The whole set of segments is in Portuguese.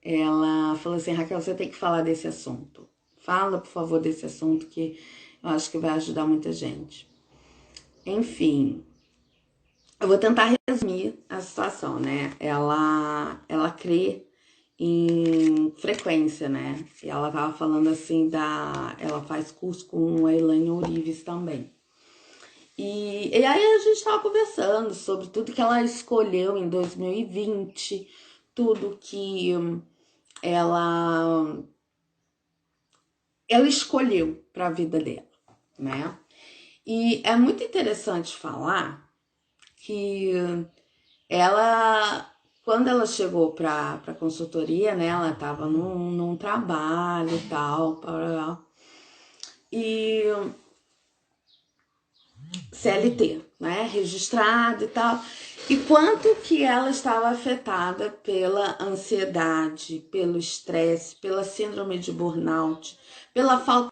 ela falou assim: Raquel, você tem que falar desse assunto. Fala, por favor, desse assunto que eu acho que vai ajudar muita gente. Enfim, eu vou tentar resumir a situação, né? Ela crê em frequência, né? E ela tava falando assim ela faz curso com a Elaine Orives também. E aí a gente tava conversando sobre tudo que ela escolheu em 2020, tudo que ela ela escolheu para a vida dela, né? E é muito interessante falar que ela, quando ela chegou para a consultoria, né, ela estava num trabalho e tal, e CLT, né, registrado e tal. E quanto que ela estava afetada pela ansiedade, pelo estresse, pela síndrome de burnout, pela falta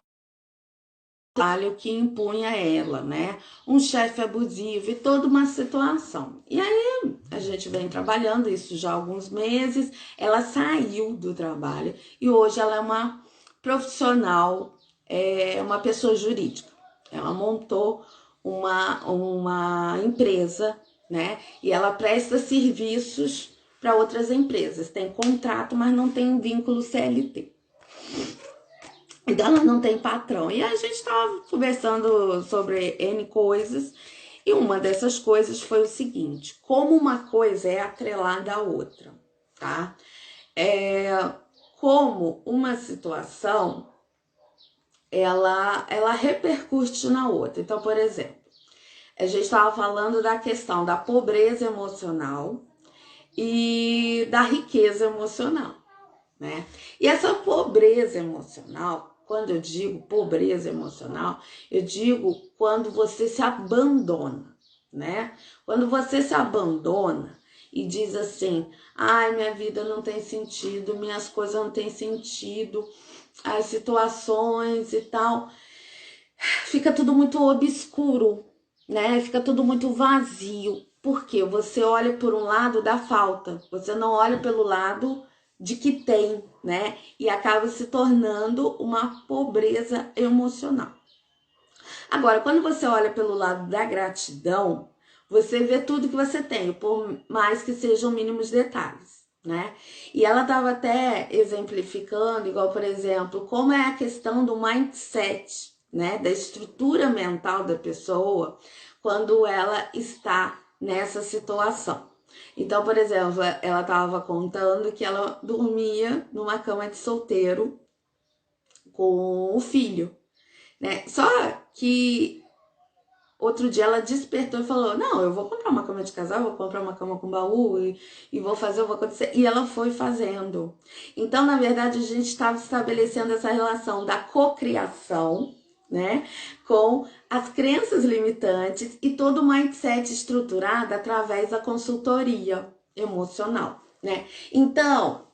trabalho que impunha ela, né? Um chefe abusivo e toda uma situação. E aí a gente vem trabalhando isso já há alguns meses. Ela saiu do trabalho e hoje ela é uma profissional, uma pessoa jurídica. Ela montou uma empresa, né? E ela presta serviços para outras empresas. Tem contrato, mas não tem vínculo CLT. Então ela não tem patrão. E a gente estava conversando sobre N coisas, e uma dessas coisas foi o seguinte: como uma coisa é atrelada à outra, tá? Como uma situação ela repercute na outra. Então, por exemplo, a gente estava falando da questão da pobreza emocional e da riqueza emocional, né? E essa pobreza emocional, quando eu digo pobreza emocional, eu digo quando você se abandona, né? Quando você se abandona e diz assim: ai, minha vida não tem sentido, minhas coisas não têm sentido, as situações e tal, fica tudo muito obscuro, né? Fica tudo muito vazio. Porque você olha por um lado da falta, você não olha pelo lado de que tem, né? E acaba se tornando uma pobreza emocional. Agora, quando você olha pelo lado da gratidão, você vê tudo que você tem, por mais que sejam mínimos detalhes, né? E ela estava até exemplificando, igual, por exemplo, como é a questão do mindset, né? Da estrutura mental da pessoa quando ela está nessa situação. Então, por exemplo, ela estava contando que ela dormia numa cama de solteiro com o filho, né? Só que outro dia ela despertou e falou: não, eu vou comprar uma cama de casal, vou comprar uma cama com baú e vou fazer, vou acontecer. E ela foi fazendo. Então, na verdade, a gente estava estabelecendo essa relação da cocriação, né, com as crenças limitantes e todo o mindset estruturado através da consultoria emocional, né? Então,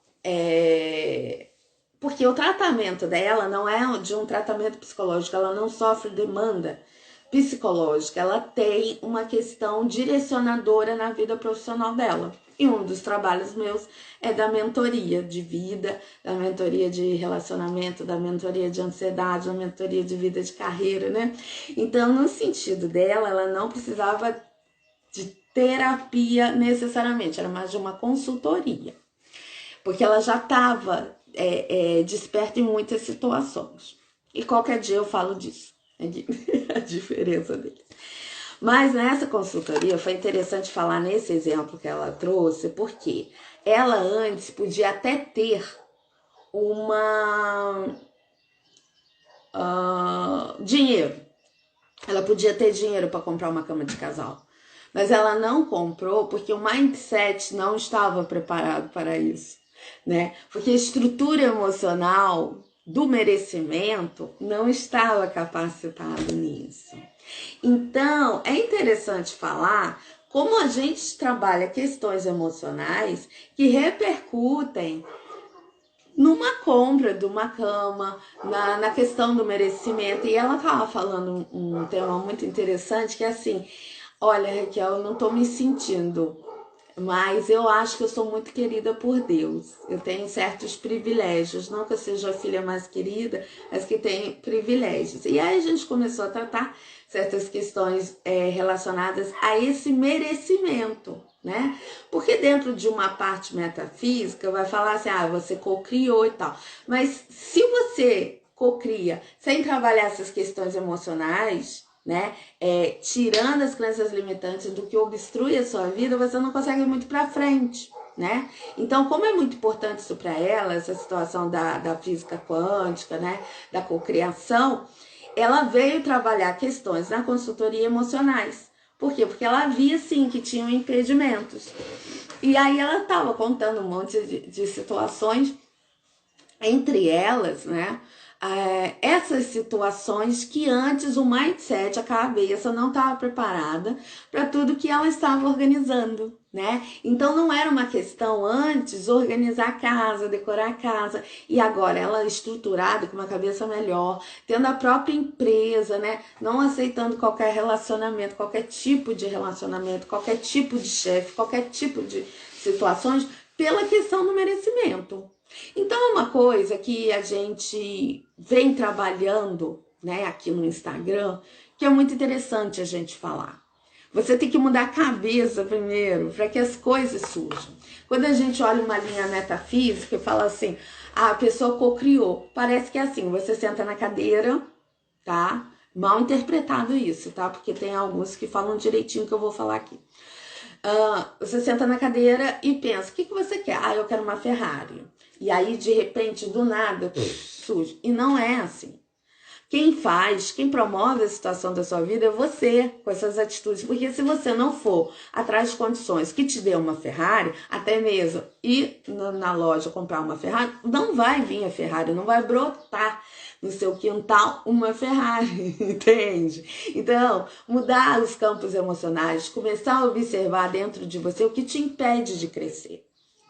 porque o tratamento dela não é de um tratamento psicológico, ela não sofre demanda psicológica, ela tem uma questão direcionadora na vida profissional dela. E um dos trabalhos meus é da mentoria de vida, da mentoria de relacionamento, da mentoria de ansiedade, da mentoria de vida de carreira, né? Então, no sentido dela, ela não precisava de terapia necessariamente, era mais de uma consultoria, porque ela já estava desperta em muitas situações. E qualquer dia eu falo disso, a diferença deles. Mas nessa consultoria foi interessante falar nesse exemplo que ela trouxe, porque ela antes podia até ter uma dinheiro. Ela podia ter dinheiro para comprar uma cama de casal. Mas ela não comprou porque o mindset não estava preparado para isso, né? Porque a estrutura emocional do merecimento não estava capacitado nisso. Então, é interessante falar como a gente trabalha questões emocionais que repercutem numa compra de uma cama, na questão do merecimento. E ela tava falando um tema muito interessante que é assim: olha, Raquel, eu não tô me sentindo Mas eu acho que eu sou muito querida por Deus. Eu tenho certos privilégios. Não que eu seja a filha mais querida, mas que tem privilégios. E aí a gente começou a tratar certas questões relacionadas a esse merecimento, né? Porque dentro de uma parte metafísica vai falar assim, você cocriou e tal. Mas se você cocria sem trabalhar essas questões emocionais, né? Tirando as crenças limitantes do que obstrui a sua vida, você não consegue ir muito para frente, né? Então, como é muito importante isso para ela, essa situação da física quântica, né? Da cocriação, ela veio trabalhar questões na consultoria emocionais. Por quê? Porque ela via, sim, que tinham impedimentos. E aí ela estava contando um monte de situações, entre elas, né? Essas situações que antes o mindset, a cabeça não estava preparada para tudo que ela estava organizando, né? Então não era uma questão antes organizar a casa, decorar a casa, e agora ela estruturada com uma cabeça melhor, tendo a própria empresa, né? Não aceitando qualquer relacionamento, qualquer tipo de relacionamento, qualquer tipo de chefe, qualquer tipo de situações pela questão do merecimento. Então é uma coisa que a gente vem trabalhando, né, aqui no Instagram, que é muito interessante a gente falar. Você tem que mudar a cabeça primeiro, para que as coisas surjam. Quando a gente olha uma linha metafísica e fala assim, a pessoa cocriou, parece que é assim, você senta na cadeira, tá? Mal interpretado isso, tá? Porque tem alguns que falam direitinho que eu vou falar aqui. Você senta na cadeira e pensa, o que você quer? Eu quero uma Ferrari. E aí, de repente, do nada, surge. E não é assim. Quem promove a situação da sua vida é você, com essas atitudes. Porque se você não for atrás de condições que te dê uma Ferrari, até mesmo ir na loja comprar uma Ferrari, não vai vir a Ferrari, não vai brotar no seu quintal uma Ferrari, entende? Então, mudar os campos emocionais, começar a observar dentro de você o que te impede de crescer.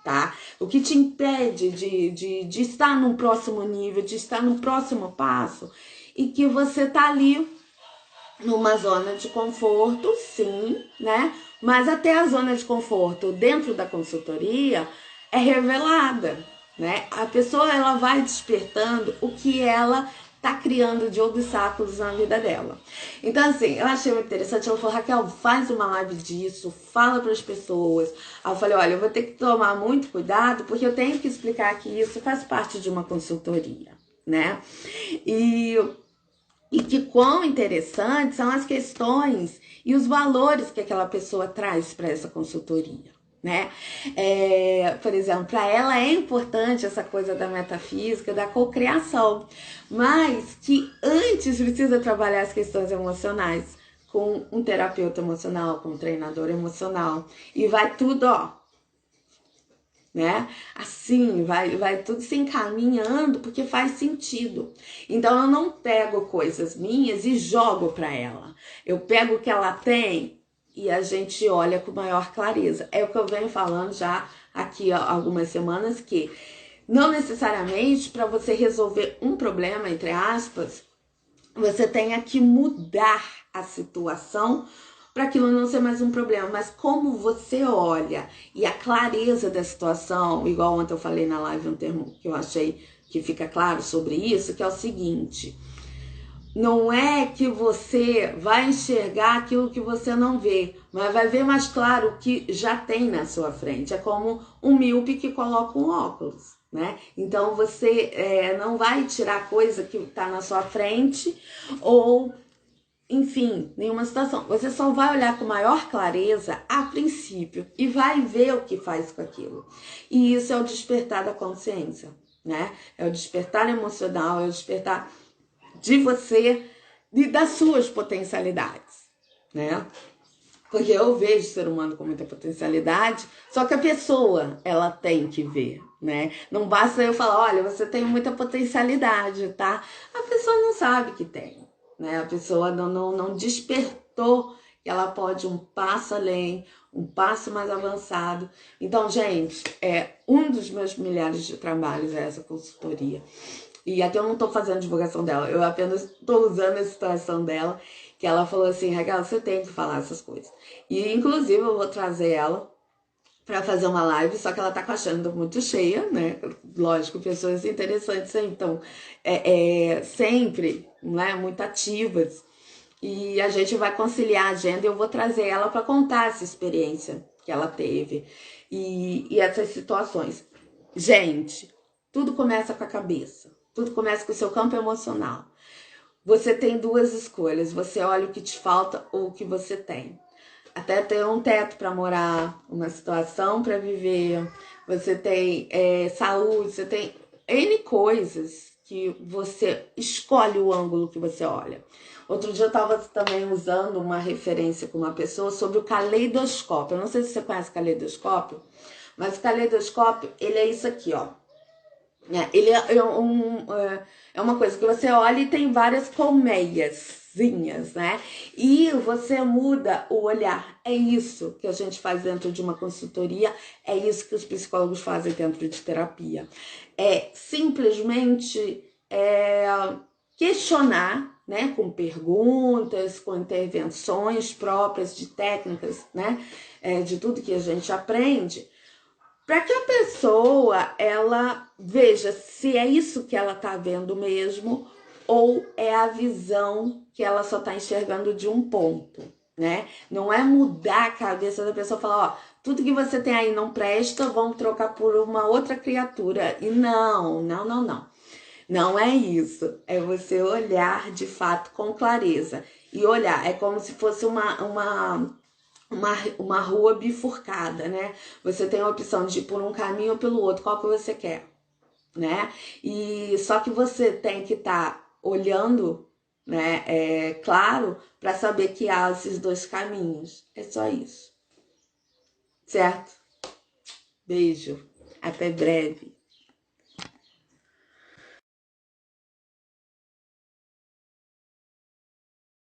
Tá? O que te impede de estar num próximo nível, de estar no próximo passo, e que você tá ali numa zona de conforto, sim, né? Mas até a zona de conforto dentro da consultoria é revelada, né? A pessoa ela vai despertando o que ela tá criando de obstáculos na vida dela. Então, assim, eu achei muito interessante. Ela falou, Raquel, faz uma live disso, fala para as pessoas. Aí eu falei, olha, eu vou ter que tomar muito cuidado, porque eu tenho que explicar que isso faz parte de uma consultoria, né? E que quão interessantes são as questões e os valores que aquela pessoa traz para essa consultoria, né? Por exemplo, para ela é importante essa coisa da metafísica, da cocriação, mas que antes precisa trabalhar as questões emocionais com um terapeuta emocional, com um treinador emocional, e vai tudo, né? Assim, vai tudo se encaminhando porque faz sentido. Então eu não pego coisas minhas e jogo para ela. Eu pego o que ela tem e a gente olha com maior clareza. É o que eu venho falando já aqui há algumas semanas, que não necessariamente para você resolver um problema, entre aspas, você tenha que mudar a situação para aquilo não ser mais um problema, mas como você olha e a clareza da situação, igual ontem eu falei na live um termo que eu achei que fica claro sobre isso, que é o seguinte: não é que você vai enxergar aquilo que você não vê, mas vai ver mais claro o que já tem na sua frente. É como um míope que coloca um óculos, né? Então você não vai tirar coisa que está na sua frente ou enfim, nenhuma situação. Você só vai olhar com maior clareza a princípio e vai ver o que faz com aquilo. E isso é o despertar da consciência, né? É o despertar emocional, é o despertar de você e das suas potencialidades, né? Porque eu vejo o ser humano com muita potencialidade, só que a pessoa, ela tem que ver, né? Não basta eu falar, olha, você tem muita potencialidade, tá? A pessoa não sabe que tem. Né? A pessoa não despertou que ela pode um passo além, um passo mais avançado. Então, gente, um dos meus milhares de trabalhos é essa consultoria. E até eu não estou fazendo divulgação dela, eu apenas estou usando a situação dela, que ela falou assim, Raquel, você tem que falar essas coisas. E, inclusive, eu vou trazer ela para fazer uma live, só que ela tá com a agenda muito cheia, né? Lógico, pessoas interessantes, então, sempre, né, muito ativas. E a gente vai conciliar a agenda e eu vou trazer ela para contar essa experiência que ela teve e essas situações. Gente, tudo começa com a cabeça, tudo começa com o seu campo emocional. Você tem duas escolhas, você olha o que te falta ou o que você tem. Até ter um teto para morar, uma situação para viver, você tem saúde, você tem N coisas que você escolhe o ângulo que você olha. Outro dia eu estava também usando uma referência com uma pessoa sobre o caleidoscópio. Eu não sei se você conhece o caleidoscópio, mas o caleidoscópio, ele é isso aqui, ó. Ele é uma coisa que você olha e tem várias colmeiazinhas, né? E você muda o olhar. É isso que a gente faz dentro de uma consultoria, é isso que os psicólogos fazem dentro de terapia. É simplesmente questionar, né? Com perguntas, com intervenções próprias de técnicas, né? De tudo que a gente aprende, para que a pessoa ela veja se é isso que ela tá vendo mesmo ou é a visão que ela só tá enxergando de um ponto, né? Não é mudar a cabeça da pessoa e falar, ó, tudo que você tem aí não presta, vamos trocar por uma outra criatura. E não. Não é isso. É você olhar de fato com clareza. E olhar, é como se fosse uma rua bifurcada, né? Você tem a opção de ir por um caminho ou pelo outro, qual que você quer, né? E só que você tem que estar olhando, né? Claro, para saber que há esses dois caminhos. É só isso, certo? Beijo, até breve.